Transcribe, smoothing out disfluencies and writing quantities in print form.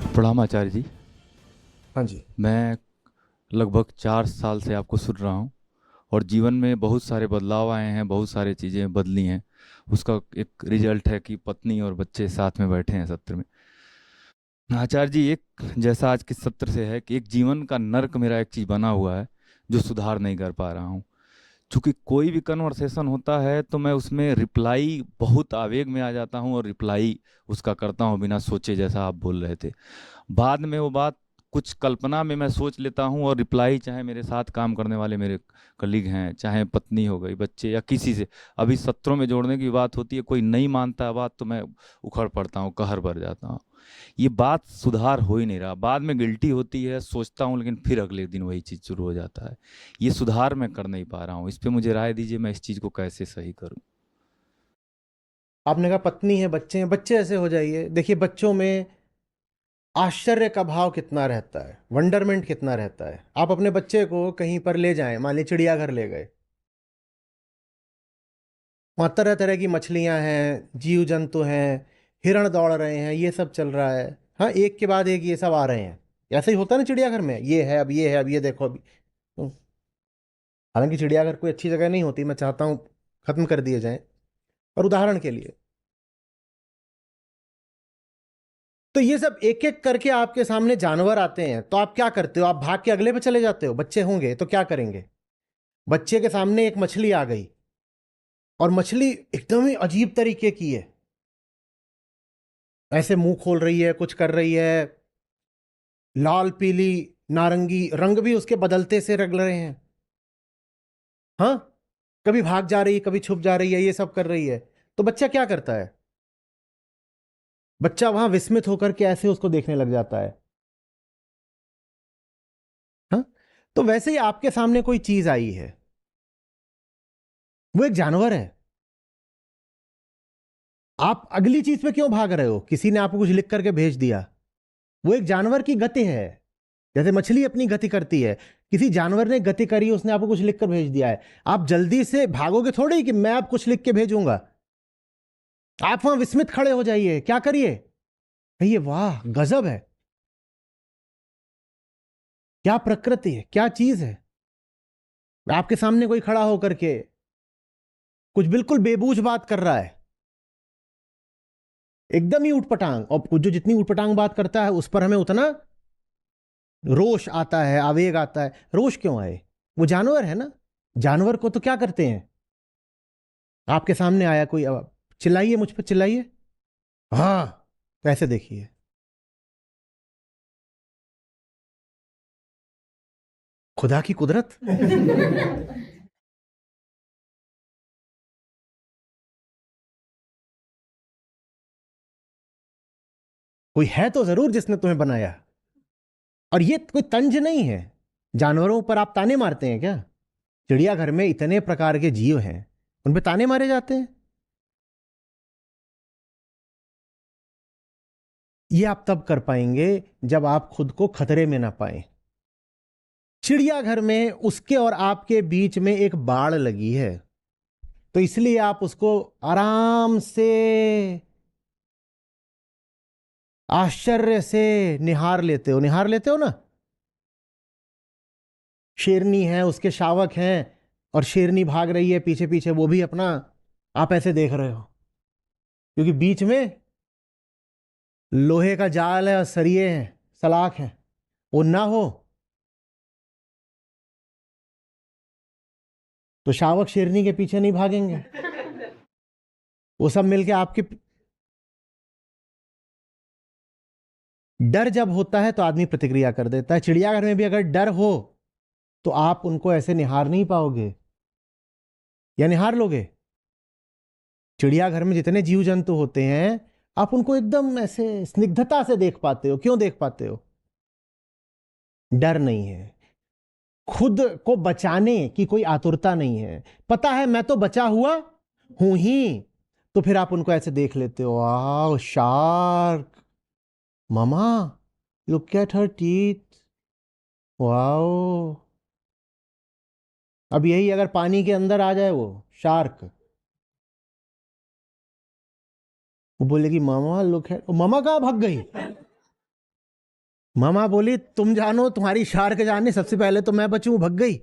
प्रणाम आचार्य जी। हाँ जी। मैं लगभग 4 साल से आपको सुन रहा हूँ और जीवन में बहुत सारे बदलाव आए हैं, बहुत सारी चीज़ें बदली हैं। उसका एक रिजल्ट है कि पत्नी और बच्चे साथ में बैठे हैं सत्र में। आचार्य जी, एक जैसा आज के सत्र से है कि एक जीवन का नर्क मेरा एक चीज़ बना हुआ है जो सुधार नहीं कर पा रहा हूँ। चूंकि कोई भी कन्वर्सेशन होता है तो मैं उसमें रिप्लाई बहुत आवेग में आ जाता हूँ और रिप्लाई उसका करता हूँ बिना सोचे, जैसा आप बोल रहे थे। बाद में वो बात कुछ कल्पना में मैं सोच लेता हूँ और रिप्लाई, चाहे मेरे साथ काम करने वाले मेरे कलीग हैं, चाहे पत्नी हो गई, बच्चे या किसी से, अभी सत्रों में जोड़ने की बात होती है, कोई नहीं मानता है बात तो मैं उखड़ पड़ता हूँ, कहर भर जाता हूँ। ये बात सुधार हो ही नहीं रहा। बाद में गिल्टी होती है, सोचता हूँ, लेकिन फिर अगले दिन वही चीज़ शुरू हो जाता है। ये सुधार मैं कर नहीं पा रहा हूँ। इस पे मुझे राय दीजिए, मैं इस चीज़ को कैसे सही करूँ। आपने कहा पत्नी है, बच्चे हैं, बच्चे ऐसे हो जाइए। देखिए, बच्चों में आश्चर्य का भाव कितना रहता है, वंडरमेंट कितना रहता है। आप अपने बच्चे को कहीं पर ले जाएं, मान लीजिए चिड़ियाघर ले गए, वहाँ तरह तरह की मछलियां हैं, जीव जंतु हैं, हिरण दौड़ रहे हैं, ये सब चल रहा है। हाँ, एक के बाद एक ये सब आ रहे हैं। ऐसे ही होता है ना चिड़ियाघर में, ये है, अब ये है, अब ये देखो, अभी हालांकि चिड़ियाघर कोई अच्छी जगह नहीं होती, मैं चाहता हूँ खत्म कर दिए जाएं, पर उदाहरण के लिए। तो ये सब एक एक करके आपके सामने जानवर आते हैं, तो आप क्या करते हो? आप भाग के अगले पे चले जाते हो? बच्चे होंगे तो क्या करेंगे? बच्चे के सामने एक मछली आ गई, और मछली एकदम ही अजीब तरीके की है, ऐसे मुंह खोल रही है, कुछ कर रही है, लाल पीली नारंगी रंग भी उसके बदलते से रंग रहे हैं। हाँ, कभी भाग जा रही है, कभी छुप जा रही है, ये सब कर रही है। तो बच्चा क्या करता है? बच्चा वहां विस्मित होकर के ऐसे उसको देखने लग जाता है। हाँ, तो वैसे ही आपके सामने कोई चीज आई है, वो एक जानवर है। आप अगली चीज पे क्यों भाग रहे हो? किसी ने आपको कुछ लिख करके भेज दिया, वो एक जानवर की गति है। जैसे मछली अपनी गति करती है, किसी जानवर ने गति करी, उसने आपको कुछ लिख कर भेज दिया है। आप जल्दी से भागोगे थोड़ी कि मैं आप कुछ लिख के भेजूंगा। आप वहां विस्मित खड़े हो जाइए, क्या करिए, कहिए वाह गजब है, क्या प्रकृति है, क्या चीज है। आपके सामने कोई खड़ा होकर के कुछ बिल्कुल बेबूझ बात कर रहा है, एकदम ही उठपटांग, और कुछ जो जितनी उठपटांग बात करता है उस पर हमें उतना रोष आता है, आवेग आता है। रोष क्यों आए? वो जानवर है ना। जानवर को तो क्या करते हैं? आपके सामने आया कोई, अब चिल्लाइए, मुझ पर चिल्लाइए। हाँ, तो ऐसे देखिए, खुदा की कुदरत। कोई है तो जरूर जिसने तुम्हें बनाया। और ये कोई तंज नहीं है। जानवरों पर आप ताने मारते हैं क्या? चिड़ियाघर में इतने प्रकार के जीव हैं, उन पे ताने मारे जाते हैं। ये आप तब कर पाएंगे जब आप खुद को खतरे में ना पाएं। चिड़ियाघर में उसके और आपके बीच में एक बाड़ लगी है, तो इसलिए आप उसको आराम से, आश्चर्य से निहार लेते हो ना। शेरनी है, उसके शावक हैं, और शेरनी भाग रही है पीछे पीछे, वो भी अपना, आप ऐसे देख रहे हो, क्योंकि बीच में लोहे का जाल है और सरिये हैं, सलाख है। वो ना हो तो शावक शेरनी के पीछे नहीं भागेंगे, वो सब मिलके आपके। डर जब होता है तो आदमी प्रतिक्रिया कर देता है। चिड़ियाघर में भी अगर डर हो तो आप उनको ऐसे निहार नहीं पाओगे, या निहार लोगे? चिड़ियाघर में जितने जीव जंतु होते हैं, आप उनको एकदम ऐसे स्निग्धता से देख पाते हो। क्यों देख पाते हो? डर नहीं है, खुद को बचाने की कोई आतुरता नहीं है। पता है मैं तो बचा हुआ हूं ही, तो फिर आप उनको ऐसे देख लेते हो। Wow shark, mama, look at her teeth, wow. अब यही अगर पानी के अंदर आ जाए वो शार्क, वो बोलेगी मामा लुक है, मामा कहाँ भाग गई? मामा बोली तुम जानो तुम्हारी शार्क जाने, सबसे पहले तो मैं बचूं, भग गई।